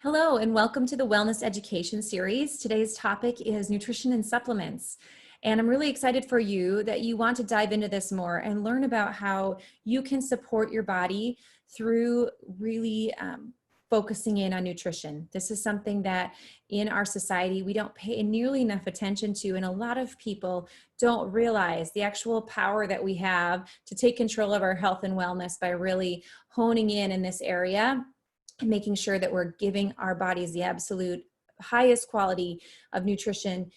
Hello, and welcome to the Wellness Education Series. Today's topic is nutrition and supplements. And I'm really excited for you that you want to dive into this more and learn about how you can support your body through really focusing in on nutrition. This is something that in our society we don't pay nearly enough attention to, and a lot of people don't realize the actual power that we have to take control of our health and wellness by really honing in this area and making sure that we're giving our bodies the absolute highest quality of nutrition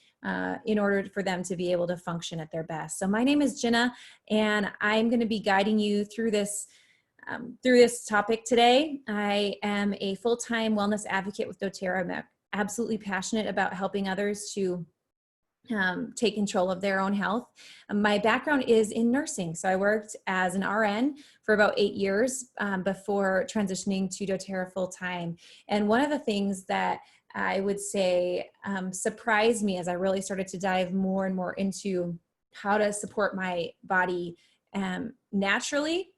in order for them to be able to function at their best. So my name is Ginna, and I'm going to be guiding you through this topic today. I am a full-time wellness advocate with doTERRA. I'm absolutely passionate about helping others to take control of their own health. My background is in nursing. So I worked as an RN for about 8 years before transitioning to doTERRA full-time. And one of the things that I would say surprised me as I really started to dive more and more into how to support my body naturally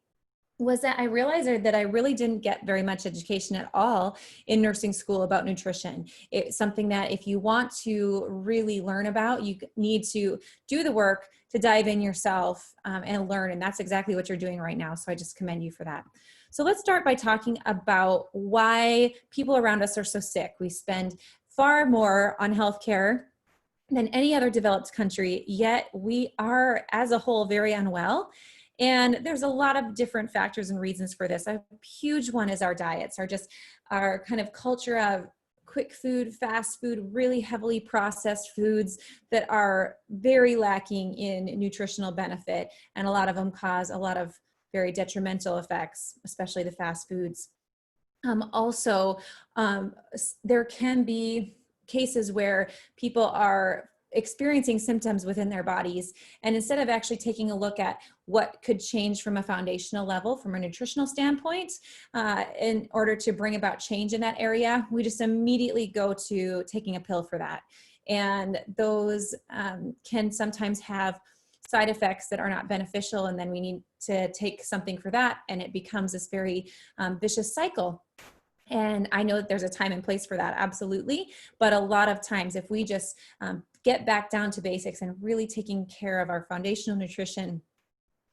was that I realized that I really didn't get very much education at all in nursing school about nutrition. It's something that if you want to really learn about, you need to do the work to dive in yourself and learn. And that's exactly what you're doing right now. So I just commend you for that. So let's start by talking about why people around us are so sick. We spend far more on healthcare than any other developed country, yet we are as a whole very unwell. And there's a lot of different factors and reasons for this. A huge one is our diets, our kind of culture of quick food, fast food, really heavily processed foods that are very lacking in nutritional benefit. And a lot of them cause a lot of very detrimental effects, especially the fast foods. There can be cases where people are experiencing symptoms within their bodies, and instead of actually taking a look at what could change from a foundational level, from a nutritional standpoint, in order to bring about change in that area, we just immediately go to taking a pill for that. And those can sometimes have side effects that are not beneficial, and then we need to take something for that, and it becomes this very vicious cycle. And I know that there's a time and place for that, absolutely. But a lot of times, if we just get back down to basics and really taking care of our foundational nutrition,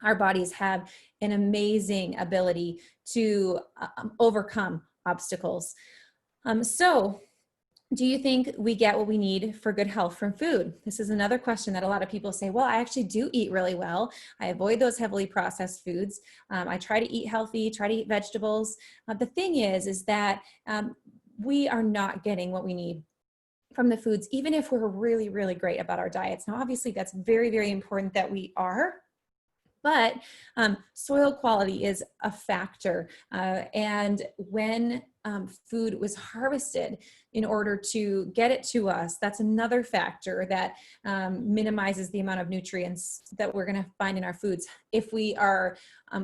our bodies have an amazing ability to overcome obstacles. So do you think we get what we need for good health from food? This is another question that a lot of people say, well, I actually do eat really well. I avoid those heavily processed foods. I try to eat healthy, try to eat vegetables. The thing is that we are not getting what we need from the foods, even if we're really, really great about our diets. Now, obviously, that's very, very important that we are. But soil quality is a factor. And when food was harvested in order to get it to us, that's another factor that minimizes the amount of nutrients that we're going to find in our foods. If we are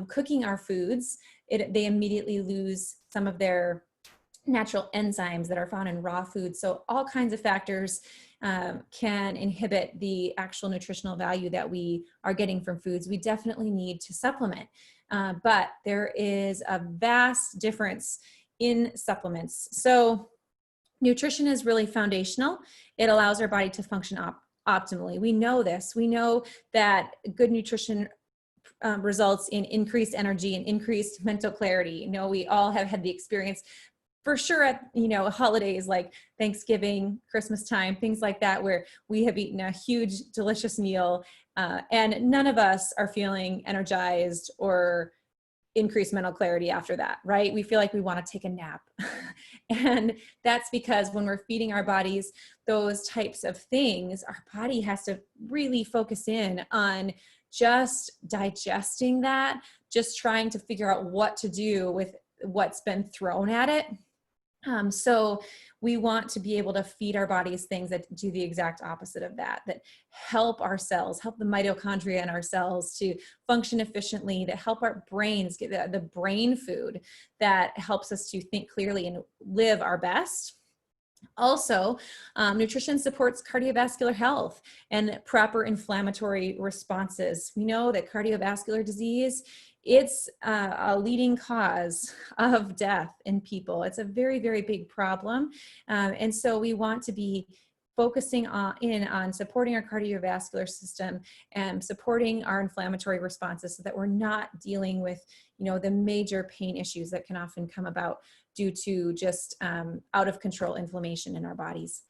cooking our foods, they immediately lose some of their natural enzymes that are found in raw foods. So all kinds of factors can inhibit the actual nutritional value that we are getting from foods. We definitely need to supplement, but there is a vast difference in supplements. So nutrition is really foundational. It allows our body to function optimally. We know this. We know that good nutrition results in increased energy and increased mental clarity. You know, we all have had the experience for sure at, holidays like Thanksgiving, Christmas time, things like that, where we have eaten a huge, delicious meal and none of us are feeling energized or increased mental clarity after that, right? We feel like we want to take a nap. And that's because when we're feeding our bodies those types of things, our body has to really focus in on just digesting that, just trying to figure out what to do with what's been thrown at it. So we want to be able to feed our bodies things that do the exact opposite of that help our cells, help the mitochondria in our cells to function efficiently, that help our brains get the brain food that helps us to think clearly and live our best. Also, nutrition supports cardiovascular health and proper inflammatory responses. We know that cardiovascular disease it's a leading cause of death in people. It's a very, very big problem. And so we want to be focusing on supporting our cardiovascular system and supporting our inflammatory responses so that we're not dealing with, the major pain issues that can often come about due to just out of control inflammation in our bodies.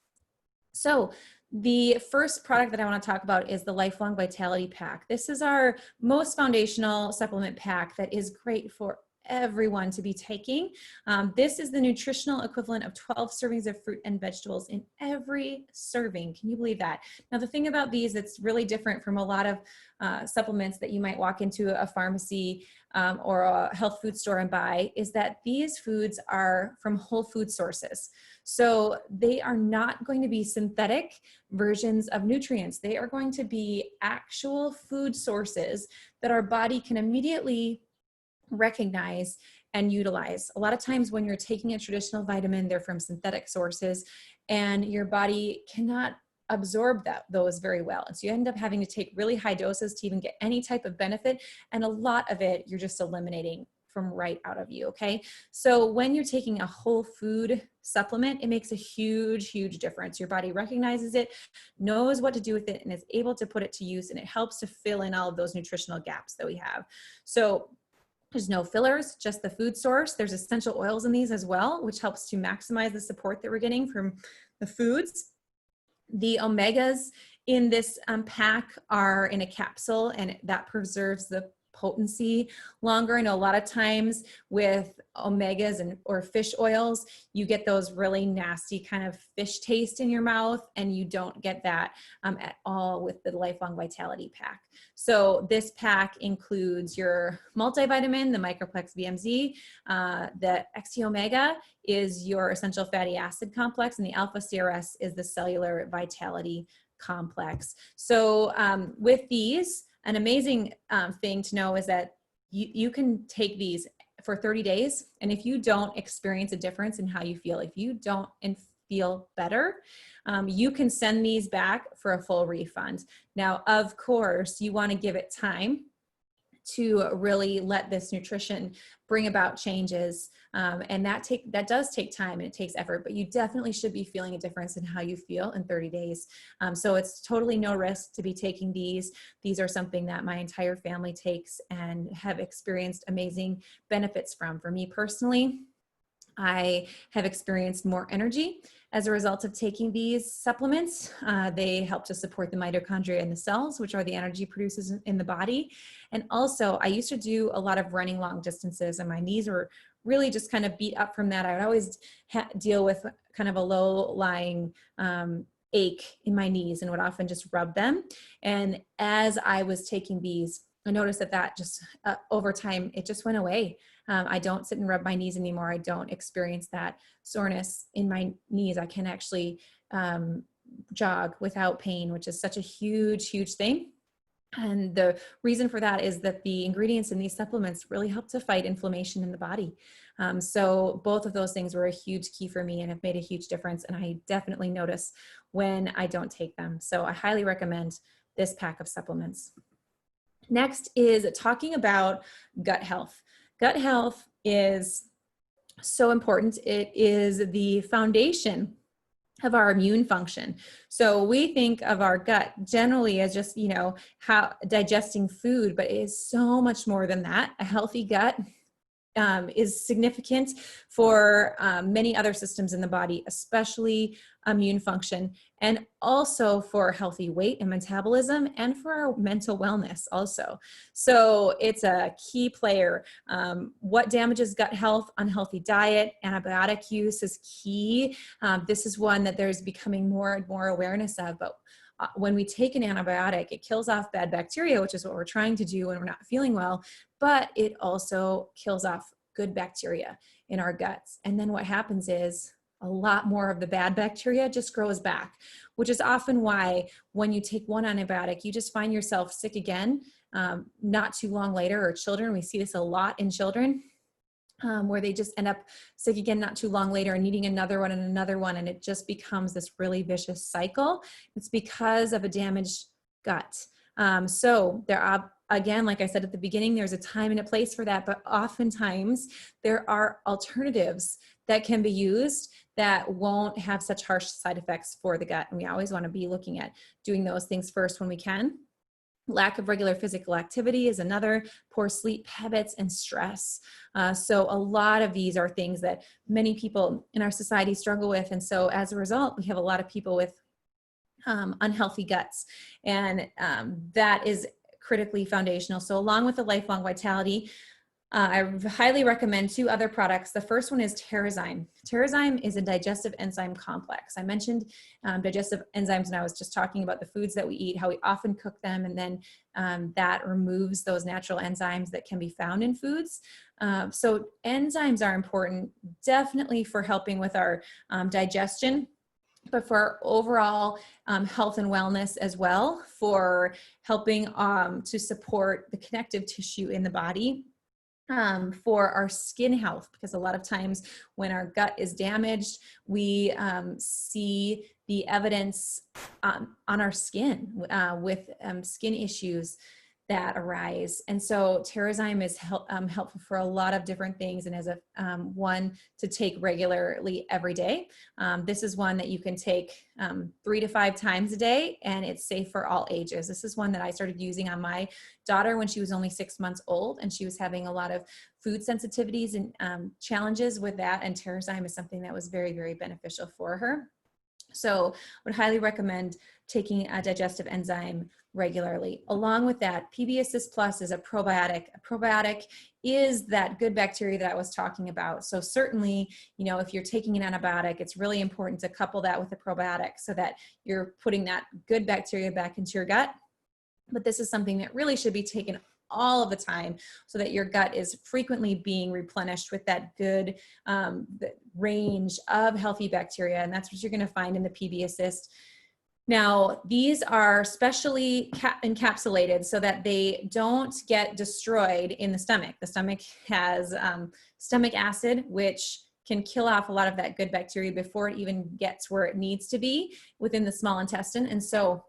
So the first product that I want to talk about is the Lifelong Vitality Pack. This is our most foundational supplement pack that is great for everyone to be taking. This is the nutritional equivalent of 12 servings of fruit and vegetables in every serving. Can you believe that? Now, the thing about these that's really different from a lot of supplements that you might walk into a pharmacy or a health food store and buy is that these foods are from whole food sources. So they are not going to be synthetic versions of nutrients. They are going to be actual food sources that our body can immediately recognize and utilize. A lot of times when you're taking a traditional vitamin, they're from synthetic sources and your body cannot absorb those very well. And so you end up having to take really high doses to even get any type of benefit. And a lot of it, you're just eliminating from right out of you, okay? So when you're taking a whole food supplement, it makes a huge, huge difference. Your body recognizes it, knows what to do with it, and is able to put it to use, and it helps to fill in all of those nutritional gaps that we have. So there's no fillers, just the food source. There's essential oils in these as well, which helps to maximize the support that we're getting from the foods. The omegas in this pack are in a capsule, and that preserves the potency longer. I know a lot of times with omegas or fish oils, you get those really nasty kind of fish taste in your mouth, and you don't get that at all with the Lifelong Vitality Pack. So this pack includes your multivitamin, the Microplex VMZ, the XT Omega is your essential fatty acid complex, and the Alpha CRS is the cellular vitality complex. So with these, an amazing thing to know is that you can take these for 30 days. And if you don't experience a difference in how you feel, if you don't feel better, you can send these back for a full refund. Now, of course, you want to give it time to really let this nutrition bring about changes. And that does take time and it takes effort, but you definitely should be feeling a difference in how you feel in 30 days. So it's totally no risk to be taking these. These are something that my entire family takes and have experienced amazing benefits from. For me personally, I have experienced more energy as a result of taking these supplements. They help to support the mitochondria in the cells, which are the energy producers in the body. And also, I used to do a lot of running long distances, and my knees were really just kind of beat up from that. I would always deal with kind of a low-lying ache in my knees and would often just rub them. And as I was taking these, I noticed that just over time, it just went away. I don't sit and rub my knees anymore. I don't experience that soreness in my knees. I can actually jog without pain, which is such a huge, huge thing. And the reason for that is that the ingredients in these supplements really help to fight inflammation in the body. So both of those things were a huge key for me and have made a huge difference. And I definitely notice when I don't take them. So I highly recommend this pack of supplements. Next is talking about gut health. Gut health is so important. It is the foundation of our immune function. So we think of our gut generally as just, how digesting food, but it is so much more than that. A healthy gut is significant for many other systems in the body, especially immune function, and also for healthy weight and metabolism, and for our mental wellness also. So it's a key player. What damages gut health? Unhealthy diet, antibiotic use is key. This is one that there's becoming more and more awareness of, but when we take an antibiotic, it kills off bad bacteria, which is what we're trying to do when we're not feeling well, but it also kills off good bacteria in our guts. And then what happens is a lot more of the bad bacteria just grows back, which is often why when you take one antibiotic, you just find yourself sick again, not too long later. Or children, we see this a lot in children. Where they just end up sick again not too long later and needing another one and another one. And it just becomes this really vicious cycle. It's because of a damaged gut. So there are, again, like I said at the beginning, there's a time and a place for that, but oftentimes there are alternatives that can be used that won't have such harsh side effects for the gut. And we always want to be looking at doing those things first when we can. Lack of regular physical activity is another, poor sleep habits, and stress. So a lot of these are things that many people in our society struggle with. And so as a result, we have a lot of people with unhealthy guts. And that is critically foundational. So along with the lifelong vitality, I highly recommend 2 other products. The first one is TerraZyme. TerraZyme is a digestive enzyme complex. I mentioned digestive enzymes when I was just talking about the foods that we eat, how we often cook them, and then that removes those natural enzymes that can be found in foods. So enzymes are important, definitely for helping with our digestion, but for our overall health and wellness as well, for helping to support the connective tissue in the body. For our skin health, because a lot of times when our gut is damaged, we see the evidence on our skin with skin issues that arise. And so TerraZyme is helpful for a lot of different things, and as a one to take regularly every day. This is one that you can take 3 to 5 times a day, and it's safe for all ages. This is one that I started using on my daughter when she was only 6 months old, and she was having a lot of food sensitivities and challenges with that, and TerraZyme is something that was very, very beneficial for her. So I would highly recommend taking a digestive enzyme regularly. Along with that, PB Assist Plus is a probiotic. A probiotic is that good bacteria that I was talking about. So certainly, you know, if you're taking an antibiotic, it's really important to couple that with a probiotic so that you're putting that good bacteria back into your gut. But this is something that really should be taken all of the time so that your gut is frequently being replenished with that good range of healthy bacteria. And that's what you're going to find in the PB Assist. Now, these are specially encapsulated so that they don't get destroyed in the stomach. The stomach has stomach acid, which can kill off a lot of that good bacteria before it even gets where it needs to be within the small intestine. And so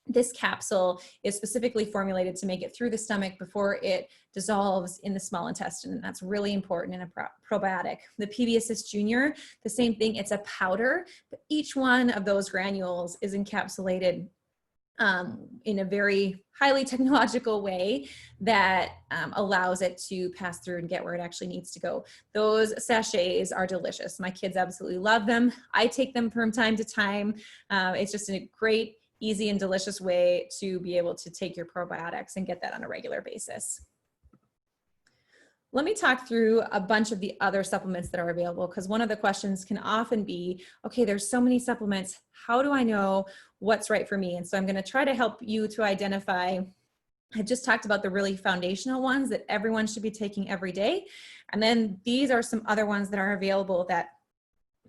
this capsule is specifically formulated to make it through the stomach before it dissolves in the small intestine. And that's really important in a probiotic. The PB Assist Junior, the same thing, it's a powder, but each one of those granules is encapsulated in a very highly technological way that allows it to pass through and get where it actually needs to go. Those sachets are delicious. My kids absolutely love them. I take them from time to time. It's just a great, easy and delicious way to be able to take your probiotics and get that on a regular basis. Let me talk through a bunch of the other supplements that are available, because one of the questions can often be, okay, there's so many supplements. How do I know what's right for me? And so I'm going to try to help you to identify. I just talked about the really foundational ones that everyone should be taking every day. And then these are some other ones that are available that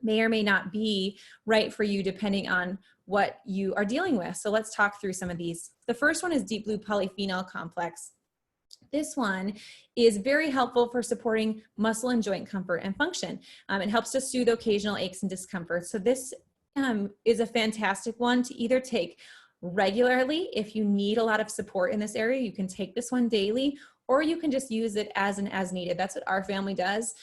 may or may not be right for you depending on what you are dealing with. So let's talk through some of these. The first one is Deep Blue Polyphenol Complex. This one is very helpful for supporting muscle and joint comfort and function. It helps to soothe occasional aches and discomforts. So this is a fantastic one to either take regularly. If you need a lot of support in this area, you can take this one daily, or you can just use it as needed. That's what our family does.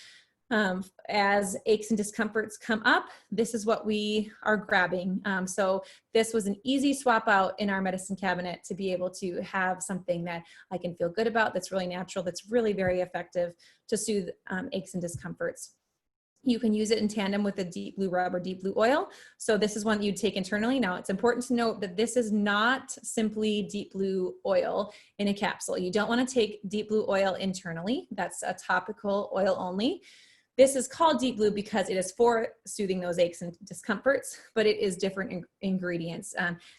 As aches and discomforts come up, this is what we are grabbing. So this was an easy swap out in our medicine cabinet to be able to have something that I can feel good about, that's really natural, that's really very effective to soothe aches and discomforts. You can use it in tandem with the Deep Blue Rub or Deep Blue Oil. So this is one that you'd take internally. Now, it's important to note that this is not simply Deep Blue Oil in a capsule. You don't want to take Deep Blue Oil internally. That's a topical oil only. This is called Deep Blue because it is for soothing those aches and discomforts, but it is different ingredients,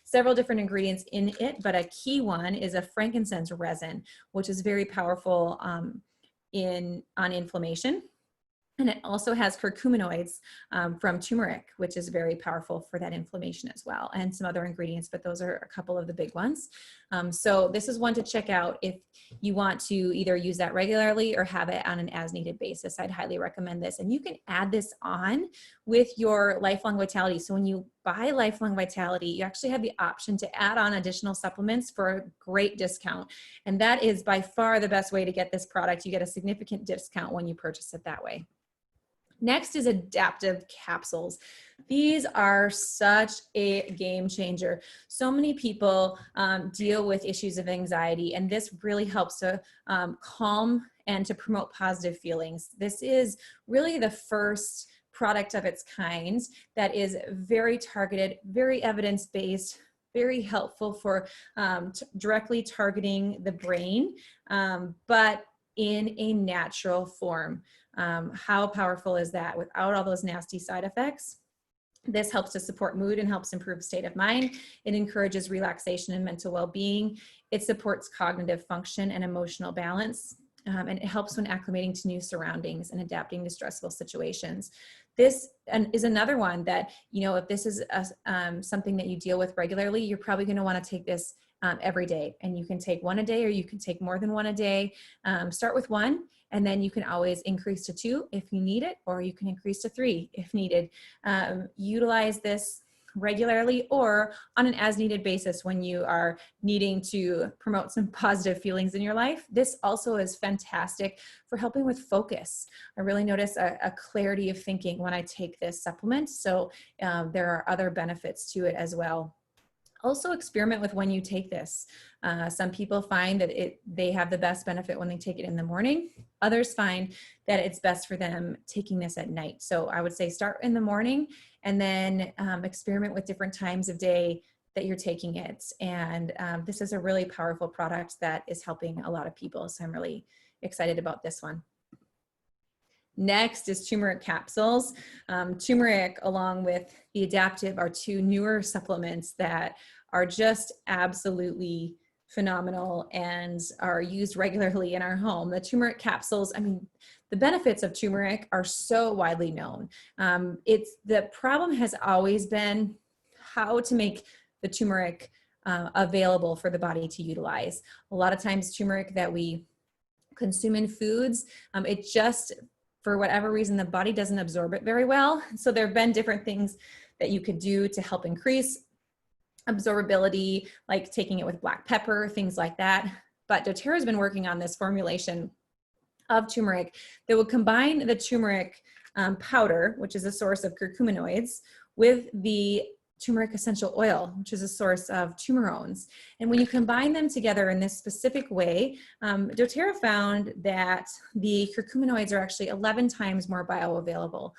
several different ingredients in it, but a key one is a frankincense resin, which is very powerful on inflammation. And it also has curcuminoids from turmeric, which is very powerful for that inflammation as well, and some other ingredients, but those are a couple of the big ones. So this is one to check out if you want to either use that regularly or have it on an as needed basis. I'd highly recommend this. And you can add this on with your Lifelong Vitality. So when you buy Lifelong Vitality, you actually have the option to add on additional supplements for a great discount. And that is by far the best way to get this product. You get a significant discount when you purchase it that way. Next is adaptive capsules. These are such a game changer. So many people deal with issues of anxiety, and this really helps to calm and to promote positive feelings. This is really the first product of its kind that is very targeted, very evidence-based, very helpful for directly targeting the brain, but in a natural form. How powerful is that without all those nasty side effects? This helps to support mood and helps improve state of mind. It encourages relaxation and mental well-being. It supports cognitive function and emotional balance. And it helps when acclimating to new surroundings and adapting to stressful situations. This is another one that, you know, if this is something that you deal with regularly, you're probably going to want to take this every day. And you can take one a day, or you can take more than one a day. Start with one, and then you can always increase to 2 if you need it, or you can increase to 3 if needed. Utilize this regularly or on an as needed basis when you are needing to promote some positive feelings in your life. This also is fantastic for helping with focus. I really notice a clarity of thinking when I take this supplement. So there are other benefits to it as well. Also experiment with when you take this. Some people find that they have the best benefit when they take it in the morning. Others find that it's best for them taking this at night. So I would say start in the morning and then experiment with different times of day that you're taking it. And this is a really powerful product that is helping a lot of people. So I'm really excited about this one. Next is turmeric capsules. Turmeric, along with the adaptive, are 2 newer supplements that are just absolutely phenomenal and are used regularly in our home. The turmeric capsules, I mean, the benefits of turmeric are so widely known. The problem has always been how to make the turmeric available for the body to utilize. A lot of times turmeric that we consume in foods, it just, for whatever reason, the body doesn't absorb it very well. So there have been different things that you could do to help increase absorbability, like taking it with black pepper, things like that. But doTERRA has been working on this formulation of turmeric that will combine the turmeric powder, which is a source of curcuminoids, with the turmeric essential oil, which is a source of turmerones. And when you combine them together in this specific way, doTERRA found that the curcuminoids are actually 11 times more bioavailable.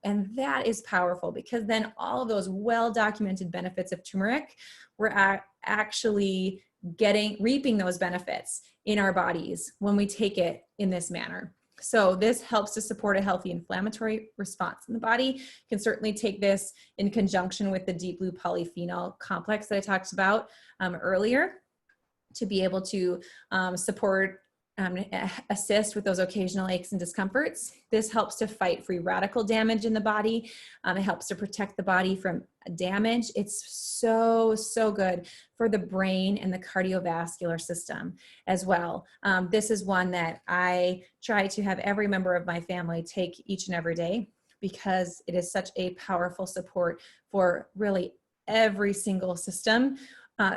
And that is powerful because then all of those well-documented benefits of turmeric, we're actually reaping those benefits in our bodies when we take it in this manner. So this helps to support a healthy inflammatory response in the body. You can certainly take this in conjunction with the deep blue polyphenol complex that I talked about earlier to be able to support assist with those occasional aches and discomforts. This helps to fight free radical damage in the body. It helps to protect the body from damage. It's so, so good for the brain and the cardiovascular system as well. This is one that I try to have every member of my family take each and every day because it is such a powerful support for really every single system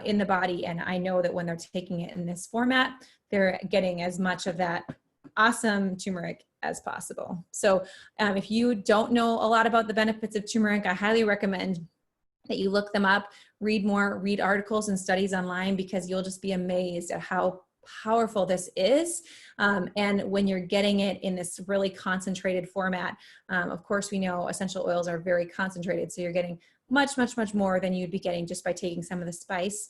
in the body. And I know that when they're taking it in this format, they're getting as much of that awesome turmeric as possible. So if you don't know a lot about the benefits of turmeric, I highly recommend that you look them up, read articles and studies online, because you'll just be amazed at how powerful this is. And when you're getting it in this really concentrated format, of course, we know essential oils are very concentrated. So you're getting much, much, much more than you'd be getting just by taking some of the spice.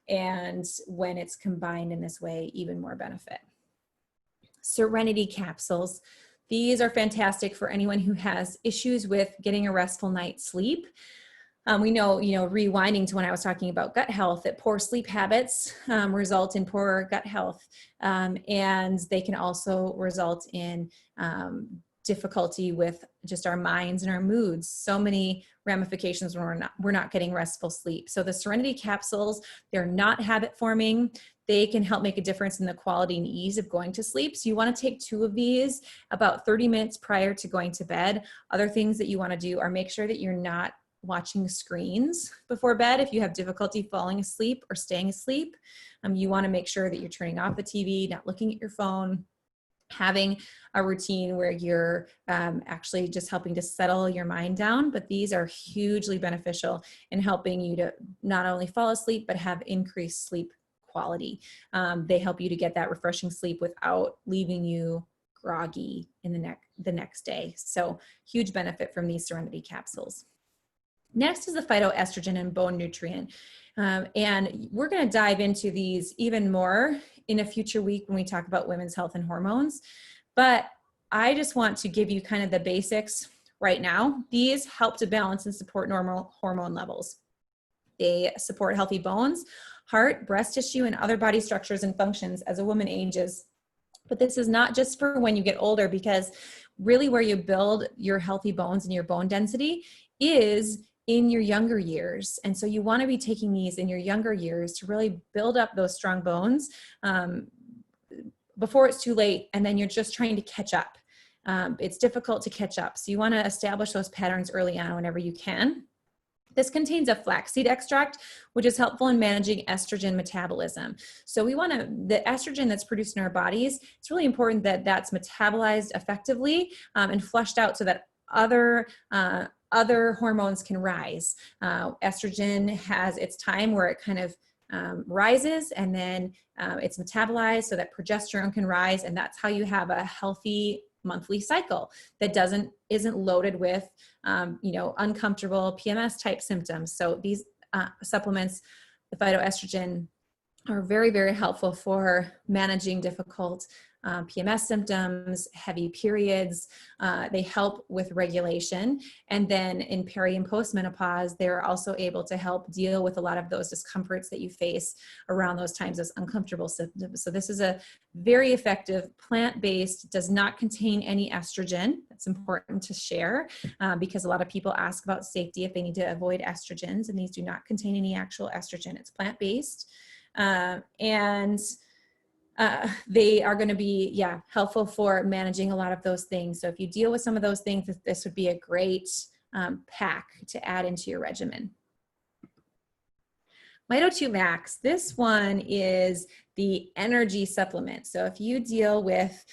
And when it's combined in this way, even more benefit. Serenity capsules. These are fantastic for anyone who has issues with getting a restful night's sleep. We know, rewinding to when I was talking about gut health, that poor sleep habits result in poor gut health. And they can also result in difficulty with just our minds and our moods. So many ramifications when we're not getting restful sleep. So the Serenity capsules, they're not habit forming. They can help make a difference in the quality and ease of going to sleep. So you want to take 2 of these about 30 minutes prior to going to bed. Other things that you want to do are make sure that you're not watching screens before bed. If you have difficulty falling asleep or staying asleep, you want to make sure that you're turning off the TV, not looking at your phone, having a routine where you're actually just helping to settle your mind down. But these are hugely beneficial in helping you to not only fall asleep, but have increased sleep quality. They help you to get that refreshing sleep without leaving you groggy in the next day. So huge benefit from these Serenity capsules. Next is the phytoestrogen and bone nutrient. And we're going to dive into these even more in a future week when we talk about women's health and hormones. But I just want to give you kind of the basics right now. These help to balance and support normal hormone levels. They support healthy bones, heart, breast tissue, and other body structures and functions as a woman ages. But this is not just for when you get older, because really where you build your healthy bones and your bone density is in your younger years. And so you want to be taking these in your younger years to really build up those strong bones before it's too late, and then you're just trying to catch up. It's difficult to catch up. So you want to establish those patterns early on whenever you can. This contains a flaxseed extract, which is helpful in managing estrogen metabolism. So we want the estrogen that's produced in our bodies, it's really important that that's metabolized effectively and flushed out so that other hormones can rise. Estrogen has its time where it kind of rises, and then it's metabolized so that progesterone can rise, and that's how you have a healthy monthly cycle that isn't loaded with uncomfortable PMS type symptoms. So these supplements, the phytoestrogen, are very, very helpful for managing difficult PMS symptoms, heavy periods. They help with regulation. And then in peri and postmenopause, they're also able to help deal with a lot of those discomforts that you face around those times, those uncomfortable symptoms. So this is a very effective plant-based, does not contain any estrogen. That's important to share because a lot of people ask about safety if they need to avoid estrogens, and these do not contain any actual estrogen. It's plant-based. They are going to be, helpful for managing a lot of those things. So if you deal with some of those things, this would be a great pack to add into your regimen. Mito2 Max, this one is the energy supplement. So if you deal with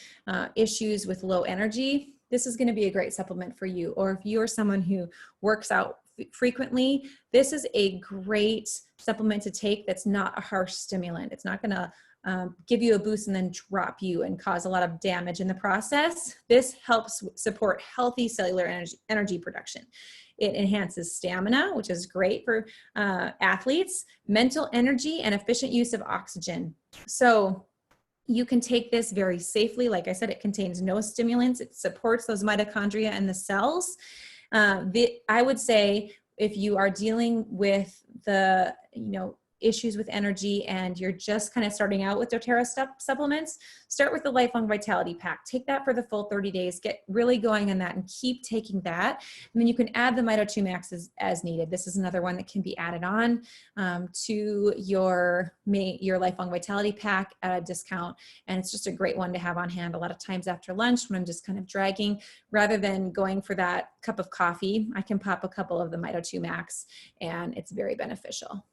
issues with low energy, this is going to be a great supplement for you. Or if you're someone who works out frequently, this is a great supplement to take that's not a harsh stimulant. It's not going to give you a boost and then drop you and cause a lot of damage in the process. This helps support healthy cellular energy production. It enhances stamina, which is great for athletes, mental energy, and efficient use of oxygen. So you can take this very safely. Like I said, it contains no stimulants. It supports those mitochondria and the cells. I would say if you are dealing with the, issues with energy and you're just kind of starting out with doTERRA supplements, start with the Lifelong Vitality Pack. Take that for the full 30 days, get really going on that and keep taking that. And then you can add the Mito2 Max as needed. This is another one that can be added on to your Lifelong Vitality Pack at a discount. And it's just a great one to have on hand a lot of times after lunch when I'm just kind of dragging, rather than going for that cup of coffee, I can pop a couple of the Mito2 Max and it's very beneficial.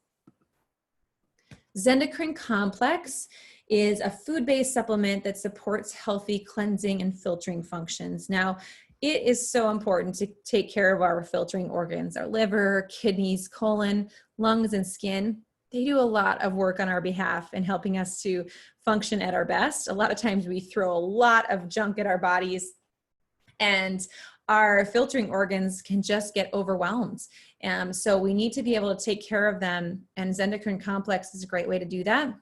Zendocrine Complex is a food-based supplement that supports healthy cleansing and filtering functions. Now, it is so important to take care of our filtering organs, our liver, kidneys, colon, lungs, and skin. They do a lot of work on our behalf in helping us to function at our best. A lot of times we throw a lot of junk at our bodies, and our filtering organs can just get overwhelmed. So we need to be able to take care of them, and Zendocrine Complex is a great way to do that.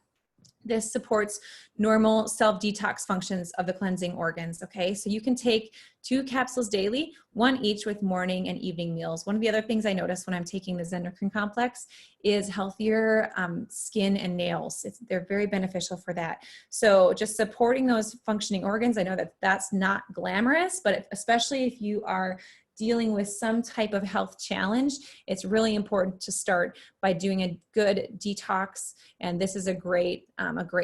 This supports normal self-detox functions of the cleansing organs, okay? So you can take 2 capsules daily, 1 each with morning and evening meals. One of the other things I notice when I'm taking the Zendocrine complex is healthier skin and nails. They're very beneficial for that. So just supporting those functioning organs, I know that that's not glamorous, but especially if you are dealing with some type of health challenge, it's really important to start by doing a good detox. And this is a great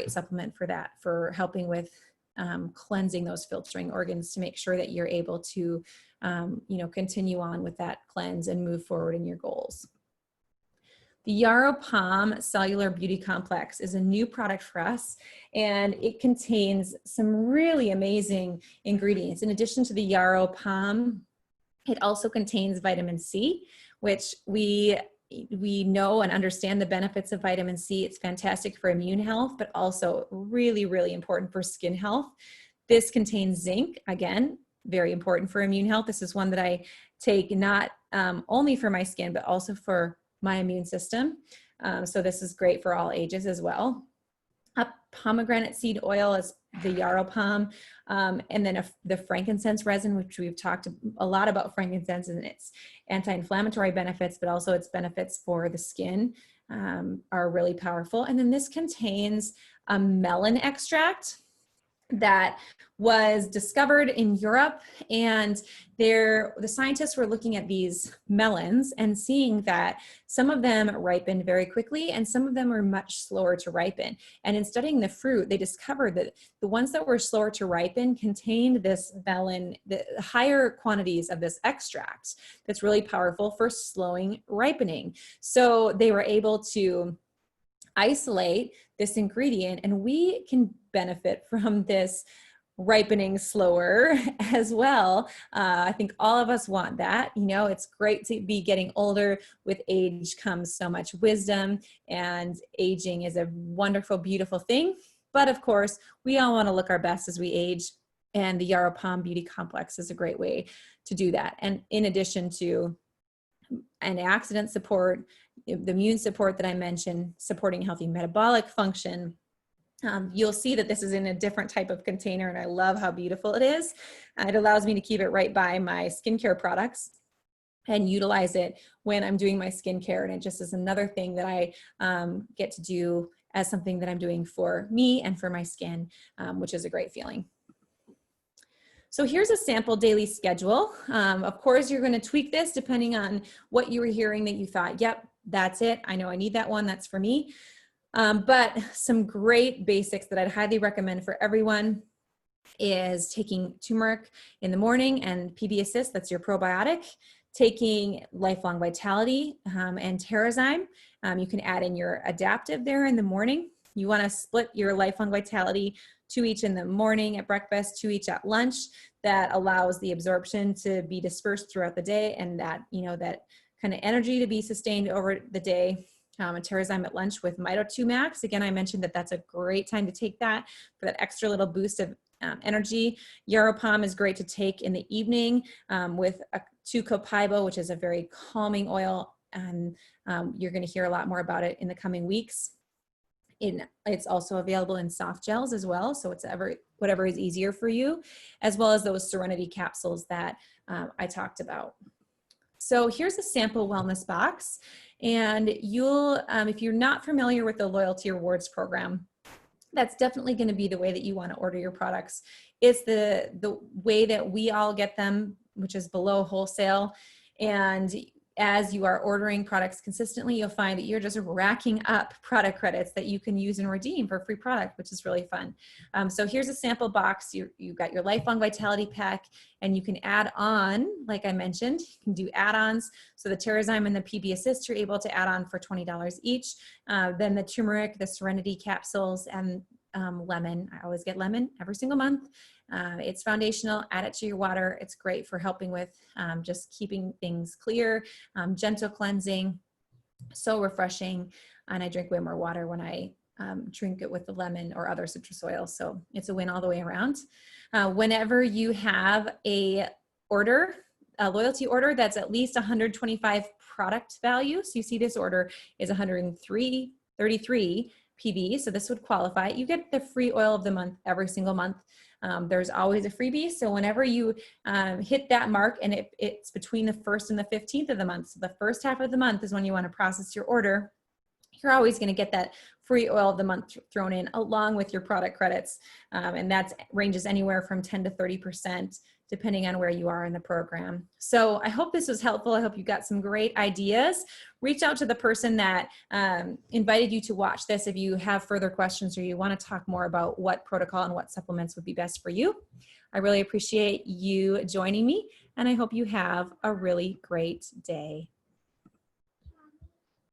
supplement for that, for helping with cleansing those filtering organs to make sure that you're able to, continue on with that cleanse and move forward in your goals. The Yarrow Palm Cellular Beauty Complex is a new product for us, and it contains some really amazing ingredients. In addition to the Yarrow Palm, it also contains vitamin C, which we know and understand the benefits of vitamin C. It's fantastic for immune health, but also really, really important for skin health. This contains zinc, again, very important for immune health. This is one that I take not only for my skin, but also for my immune system. So this is great for all ages as well. A pomegranate seed oil is the Yarrow Palm, and then the frankincense resin, which we've talked a lot about frankincense and its anti-inflammatory benefits, but also its benefits for the skin are really powerful. And then this contains a melon extract that was discovered in Europe, and the scientists were looking at these melons and seeing that some of them ripened very quickly and some of them were much slower to ripen. And in studying the fruit, they discovered that the ones that were slower to ripen contained this melon, the higher quantities of this extract that's really powerful for slowing ripening. So they were able to isolate this ingredient, and we can benefit from this ripening slower as well. I think all of us want that. It's great to be getting older. With age comes so much wisdom, and aging is a wonderful, beautiful thing. But of course, we all want to look our best as we age, and the Yarrow Palm Beauty Complex is a great way to do that. And in addition to antioxidant support, the immune support that I mentioned, supporting healthy metabolic function, you'll see that this is in a different type of container, and I love how beautiful it is. It allows me to keep it right by my skincare products and utilize it when I'm doing my skincare. And it just is another thing that I get to do as something that I'm doing for me and for my skin, which is a great feeling. So here's a sample daily schedule. Of course, you're going to tweak this depending on what you were hearing that you thought, yep, that's it. I know I need that one. That's for me. But some great basics that I'd highly recommend for everyone is taking turmeric in the morning and PB Assist, that's your probiotic, taking Lifelong Vitality and TerraZyme. You can add in your adaptive there in the morning. You want to split your Lifelong Vitality, 2 each in the morning at breakfast, 2 each at lunch. That allows the absorption to be dispersed throughout the day, and that, that kind of energy to be sustained over the day. And TerraZyme at lunch with Mito2 Max. Again, I mentioned that that's a great time to take that for that extra little boost of energy. Yarrow Palm is great to take in the evening with a 2 Copaiba, which is a very calming oil, and you're going to hear a lot more about it in the coming weeks. It's also available in soft gels as well, so it's whatever is easier for you, as well as those Serenity capsules that I talked about. So here's a sample wellness box, and if you're not familiar with the Loyalty Rewards program, that's definitely going to be the way that you want to order your products. It's the way that we all get them, which is below wholesale. And as you are ordering products consistently, you'll find that you're just racking up product credits that you can use and redeem for free product, which is really fun. So here's a sample box. You've got your Lifelong Vitality pack, and you can add on, like I mentioned, you can do add-ons. So the TerraZyme and the PB Assist, you're able to add on for $20 each. Then the turmeric, the Serenity capsules, and lemon. I always get lemon every single month. It's foundational. Add it to your water. It's great for helping with just keeping things clear, gentle cleansing, so refreshing. And I drink way more water when I drink it with the lemon or other citrus oils. So it's a win all the way around. Whenever you have a loyalty order that's at least 125 product value. So you see this order is 133 PV, so this would qualify. You get the free oil of the month every single month. There's always a freebie. So whenever you hit that mark, and it's between the 1st and the 15th of the month, so the first half of the month is when you want to process your order, you're always going to get that free oil of the month thrown in along with your product credits. And that ranges anywhere from 10 to 30%, depending on where you are in the program. So I hope this was helpful. I hope you got some great ideas. Reach out to the person that invited you to watch this if you have further questions or you want to talk more about what protocol and what supplements would be best for you. I really appreciate you joining me, and I hope you have a really great day.